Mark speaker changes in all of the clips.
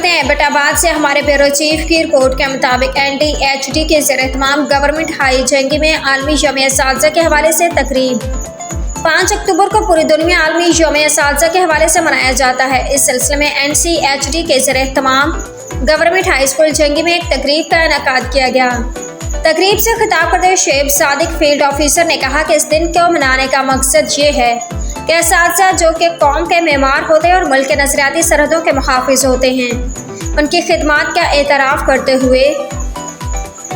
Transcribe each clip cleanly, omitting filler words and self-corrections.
Speaker 1: करते हैं एबट आबाद से। हमारे ब्यूरो चीफ की रिपोर्ट के मुताबिक NDHD के ज़ेर-ए-एहतमाम गवर्नमेंट हाई जंगी में आलमी यौम-ए-असातिज़ा के हवाले से तकरीब 5 अक्टूबर को पूरी दुनिया में आलमी यौम-ए-असातिज़ा के हवाले से मनाया जाता है। इस सिलसिले में NCHD के ज़ेर-ए-एहतमाम गवर्नमेंट हाई स्कूल जंगी में एक तकरीब का इनेकाद किया गया। तकरीब से खिताब करते हुए शेब सादिक फील्ड ऑफिसर ने कहा कि इस दिन को मनाने का मकसद ये है कि असातिज़ा जो कि कौम के मेमार होते हैं और मुल्क के नज़रियाती सरहदों के मुहाफ़िज़ होते हैं, उनकी खिदमात का एतराफ़ करते हुए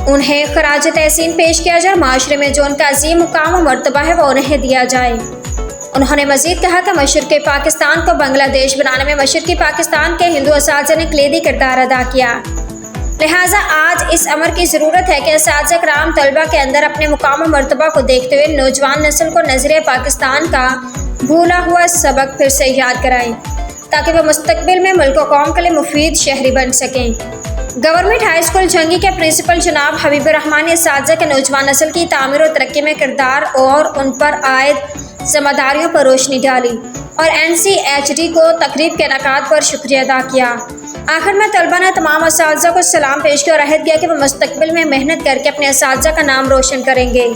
Speaker 1: उन्हें खराज तहसीन पेश किया जाए। माशरे में जो उनका अजीम मुकाम और मर्तबा है वो उन्हें दिया जाए। उन्होंने मज़ीद कहा कि मशरक़ी पाकिस्तान को बांग्लादेश बनाने में मशरक़ी पाकिस्तान के हिंदू असातिज़ा ने कलीदी किरदार अदा किया, लिहाजा आज इस अमर की ज़रूरत है कि असातिज़ा कराम तलबा के अंदर अपने मुकाम और मर्तबा को देखते हुए नौजवान नस्ल को नज़रिया पाकिस्तान का भूला हुआ सबक फिर से याद कराएं, ताकि वह मुस्तकबिल में मुल्क व कौम के लिए मुफीद शहरी बन सकें। गवर्नमेंट हाई स्कूल जंगी के प्रिंसिपल जनाब हबीबुर रहमान ने असातिज़ा के नौजवान नस्ल की तामीर और तरक्की में किरदार और उन पर आयद जिम्मेदारियों पर रोशनी डाली और NCHD को तकरीब के इनेकाद पर शुक्रिया अदा किया। आखिर में तलबा ने तमाम असातिज़ा को सलाम पेश किया और अहद किया कि वह मुस्तकबिल में मेहनत करके अपने असातिज़ा का नाम रोशन करेंगे।